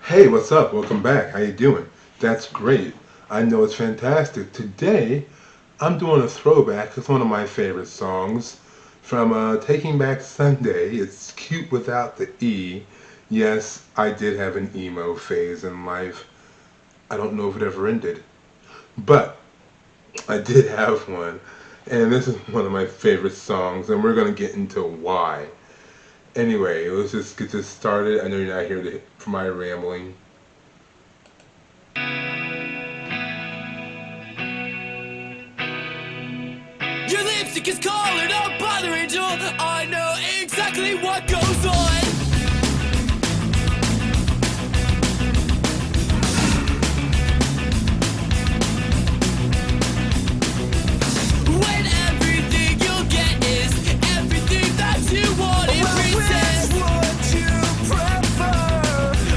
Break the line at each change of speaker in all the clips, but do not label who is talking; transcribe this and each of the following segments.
Hey, what's up? Welcome back. How you doing? That's great. I know it's fantastic. Today, I'm doing a throwback. It's one of my favorite songs from Taking Back Sunday. It's cute without the E. Yes, I did have an emo phase in life. I don't know if it ever ended, but I did have one. And this is one of my favorite songs, and we're going to get into why. Anyway, let's just get this started. I know you're not here for my rambling.
Your lipstick is colored up by the angel. I know exactly what goes on. When everything you'll get is everything that you want in return. Would you prefer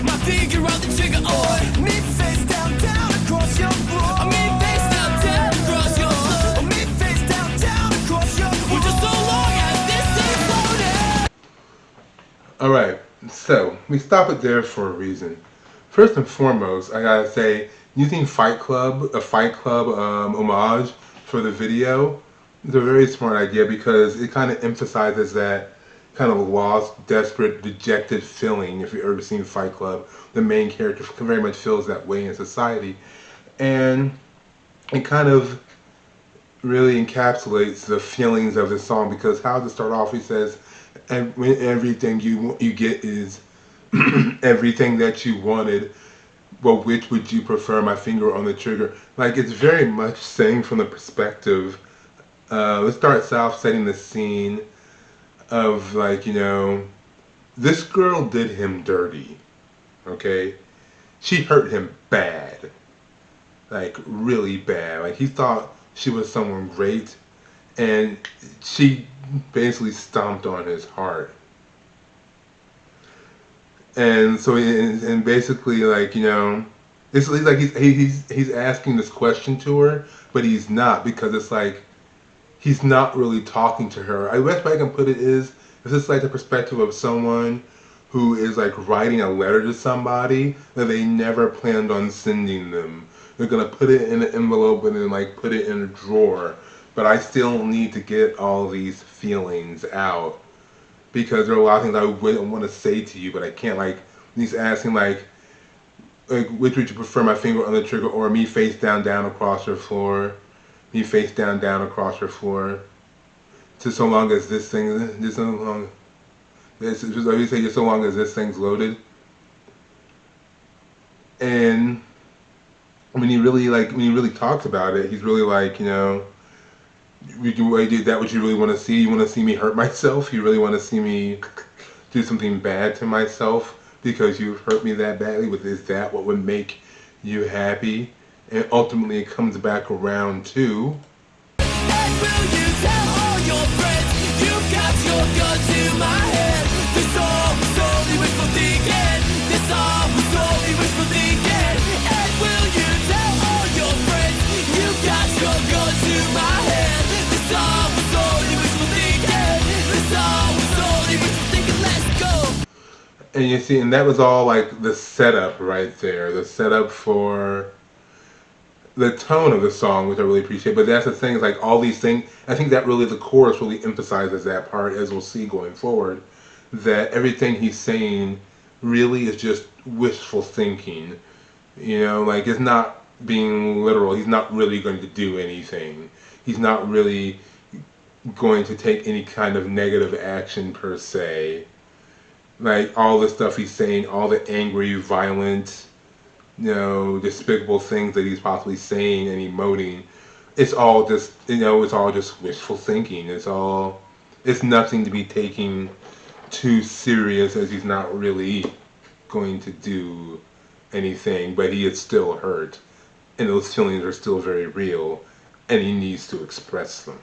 my finger on the trigger or me face down, down across your floor? I mean face down, down across your floor. Or me face down, down across your floor. Just so long as this thing's loaded.
Alright, so we stop it there for a reason. First and foremost, I gotta say, using a Fight Club homage for the video is a very smart idea because it kind of emphasizes that kind of lost, desperate, dejected feeling. If you've ever seen Fight Club, the main character very much feels that way in society. And it kind of really encapsulates the feelings of the song because how does it start off? He says, and when everything you get is everything that you wanted. Well, which would you prefer? My finger on the trigger. Like it's very much saying from the perspective. Let's start off setting the scene of like this girl did him dirty. Okay, she hurt him bad, like really bad. Like he thought she was someone great, and she basically stomped on his heart. And so, and basically, like it's like he's asking this question to her, but he's not because it's like he's not really talking to her. I best way I can put it is this is like the perspective of someone who is like writing a letter to somebody that they never planned on sending them. They're gonna put it in an envelope and then like put it in a drawer. But I still need to get all these feelings out because there are a lot of things I wouldn't want to say to you, but I can't. Like he's asking like which would you prefer, my finger on the trigger or me face down, down across your floor? Me face down, down across your floor. Just so long as this thing, just so long. Just like you say, just so long as this thing's loaded. And when he really talks about it, he's really like, would you do that? What you really want to see? You want to see me hurt myself? You really want to see me do something bad to myself because you've hurt me that badly? Is that what would make you happy? And ultimately, it comes back around to.
And will you tell all your friends you've got your gun to my head? This all was only wishful thinking. This all was only wishful thinking. And will you tell all your friends you've got your gun to my head? This all was only wishful thinking. This all was only wishful thinking. Let's go.
And you see, and that was all like the setup right there. The setup for the tone of the song, which I really appreciate. But that's the thing, is like all these things, I think that really the chorus really emphasizes that part, as we'll see going forward, that everything he's saying really is just wishful thinking. Like it's not being literal. He's not really going to do anything. He's not really going to take any kind of negative action per se. Like all the stuff he's saying, all the angry, violent, despicable things that he's possibly saying and emoting, it's all just, it's all just wishful thinking. It's nothing to be taken too serious, as he's not really going to do anything, but he is still hurt, and those feelings are still very real, and he needs to express them.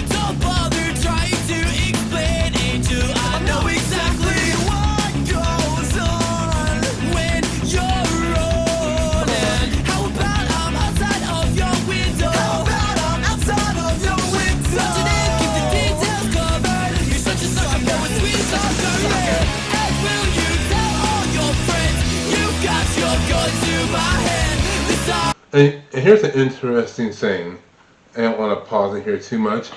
Don't bother trying to explain it to. I know exactly what goes on when you're rolling. How about I'm my head. This all
And here's an interesting thing. I don't want to pause it here too much.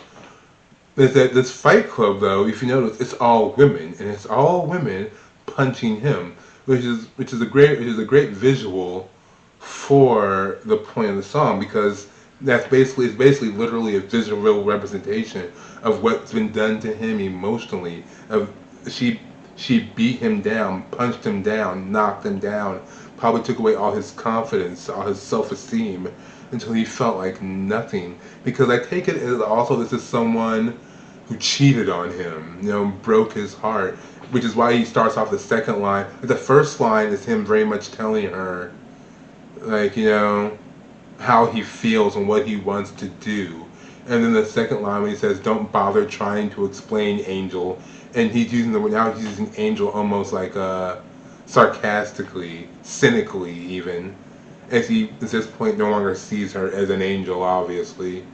Is that this Fight Club, though, if you notice, it's all women, and it's all women punching him, which is a great visual for the point of the song, because it's basically literally a visual representation of what's been done to him emotionally. Of she she beat him down, punched him down, knocked him down, probably took away all his confidence, all his self-esteem, until he felt like nothing. Because I take it as also this is someone who cheated on him, broke his heart, which is why he starts off the second line. The first line is him very much telling her, like, how he feels and what he wants to do. And then the second line when he says, "Don't bother trying to explain, Angel," and he's using Angel almost like sarcastically, cynically even, as he at this point no longer sees her as an angel, obviously.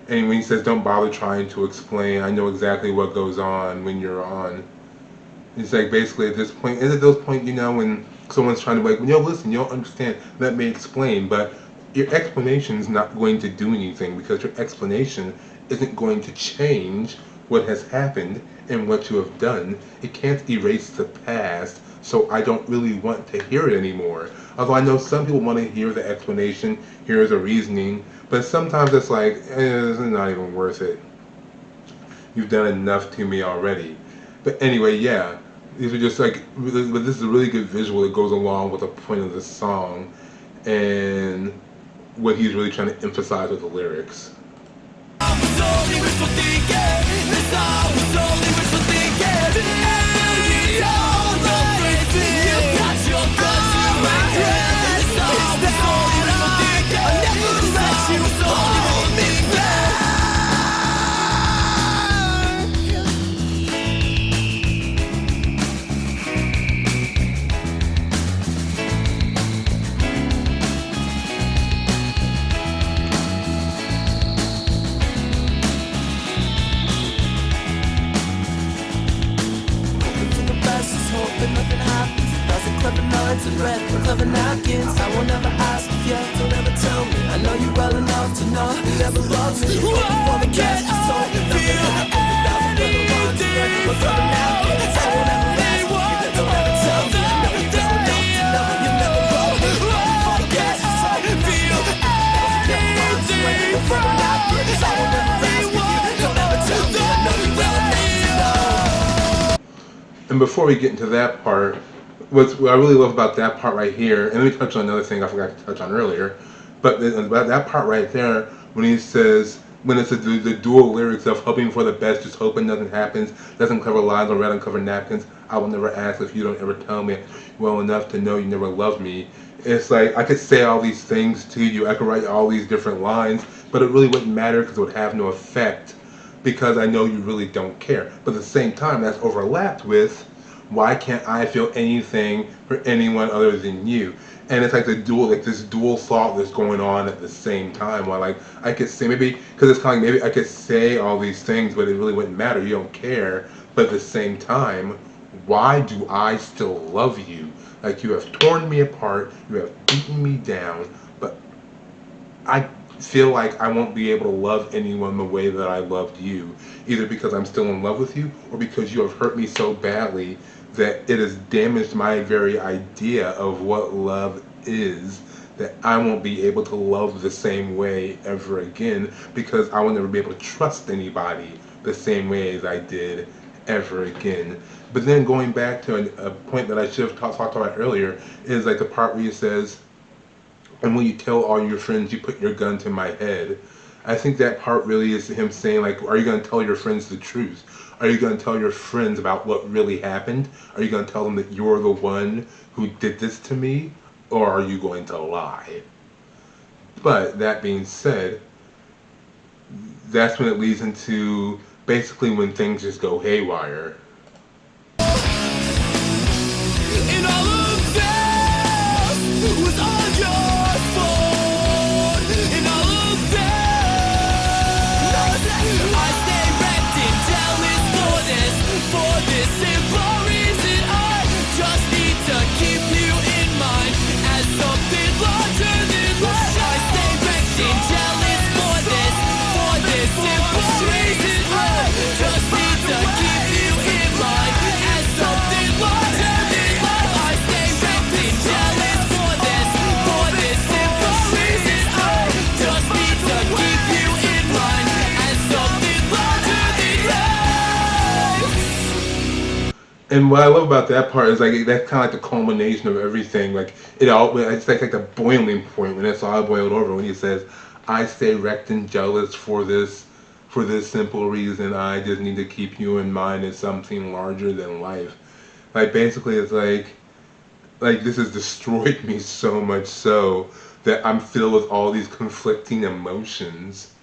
And when he says, "Don't bother trying to explain, I know exactly what goes on when you're on." It's like basically at this point, and at those point, when someone's trying to like, listen, you don't understand, let me explain, but your explanation is not going to do anything because your explanation isn't going to change what has happened and what you have done. It can't erase the past, so I don't really want to hear it anymore. Although I know some people want to hear the explanation, hear the reasoning, but sometimes it's like, it's not even worth it. You've done enough to me already. But anyway, yeah, these are just like, but this is a really good visual that goes along with the point of the song and what he's really trying to emphasize with the lyrics.
was only wishful thinking. This all was only wishful thinking. You told me you got your gun to my head. This all was only wishful thinking. I never let you hold me back. Hoping nothing happens. Thousand clever lines and red with clever napkins. I won't ever ask if you don't ever tell me. I know you well enough to know you never loved me. Before the gas just told me nothing happened. Thousand clever lines and red with clever napkins. I won't ever ask if you don't ever tell me. I know you well enough to know you never loved me. Before the gas just told me nothing happened. Thousand clever lines and red with clever napkins. I won't ever ask if you don't ever tell me. I know you well enough to know.
And before we get into that part, what I really love about that part right here, and let me touch on another thing I forgot to touch on earlier, but about that part right there, when he says, when it's the dual lyrics of hoping for the best, just hoping nothing happens, doesn't cover lines on red and cover napkins, I will never ask if you don't ever tell me well enough to know you never loved me. It's like, I could say all these things to you, I could write all these different lines, but it really wouldn't matter because it would have no effect, because I know you really don't care. But at the same time, that's overlapped with, why can't I feel anything for anyone other than you? And it's like this dual thought that's going on at the same time. While like I could say maybe, because it's kind of like maybe I could say all these things, but it really wouldn't matter. You don't care. But at the same time, why do I still love you? Like, you have torn me apart, you have beaten me down, but I feel like I won't be able to love anyone the way that I loved you, either because I'm still in love with you or because you have hurt me so badly that it has damaged my very idea of what love is, that I won't be able to love the same way ever again, because I will never be able to trust anybody the same way as I did ever again. But then going back to a point that I should have talked about earlier, is like the part where he says, "And when you tell all your friends you put your gun to my head." I think that part really is him saying, like, are you going to tell your friends the truth? Are you going to tell your friends about what really happened? Are you going to tell them that you're the one who did this to me? Or are you going to lie? But that being said, that's when it leads into basically when things just go haywire.
And all of this was all your fault. And all of this, I stay wrapped in jealous for this simple reason. I just need to keep you in mind as something
And what I love about that part is like that's kind of like the culmination of everything. Like it all, it's like the boiling point when it's all boiled over. When he says, "I stay wrecked and jealous for this simple reason. I just need to keep you in mind as something larger than life." Like basically, it's like this has destroyed me so much so that I'm filled with all these conflicting emotions,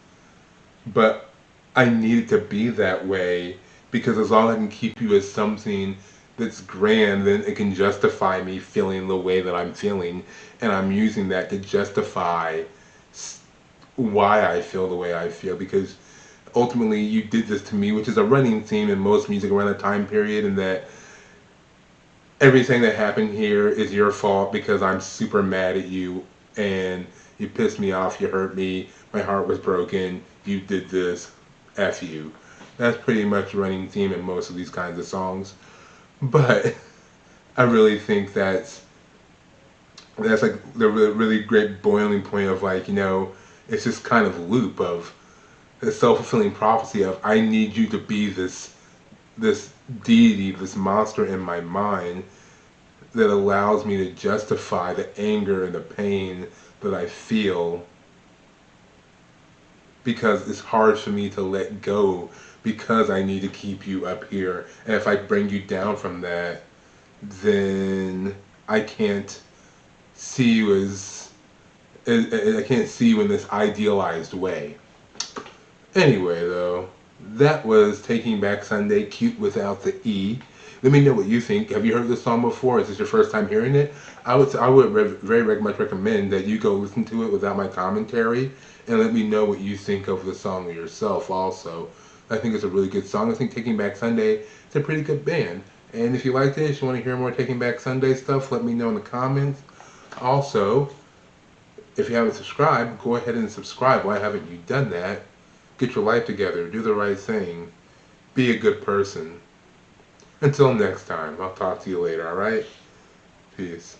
but I need it to be that way because as long as I can keep you as something that's grand, then it can justify me feeling the way that I'm feeling, and I'm using that to justify why I feel the way I feel because ultimately you did this to me, which is a running theme in most music around the time period, and that everything that happened here is your fault because I'm super mad at you and you pissed me off, you hurt me, my heart was broken, you did this, F you. That's pretty much a running theme in most of these kinds of songs. But I really think that's like the really great boiling point of like, it's this kind of loop of the self-fulfilling prophecy of I need you to be this deity, this monster in my mind that allows me to justify the anger and the pain that I feel because it's hard for me to let go because I need to keep you up here. And if I bring you down from that, then I can't see you I can't see you in this idealized way. Anyway, though, that was Taking Back Sunday, cute without the E. Let me know what you think. Have you heard this song before? Is this your first time hearing it? I would very much recommend that you go listen to it without my commentary and let me know what you think of the song yourself. Also, I think it's a really good song. I think Taking Back Sunday is a pretty good band. And if you like this, you want to hear more Taking Back Sunday stuff, let me know in the comments. Also, if you haven't subscribed, go ahead and subscribe. Why haven't you done that? Get your life together. Do the right thing. Be a good person. Until next time, I'll talk to you later, alright? Peace.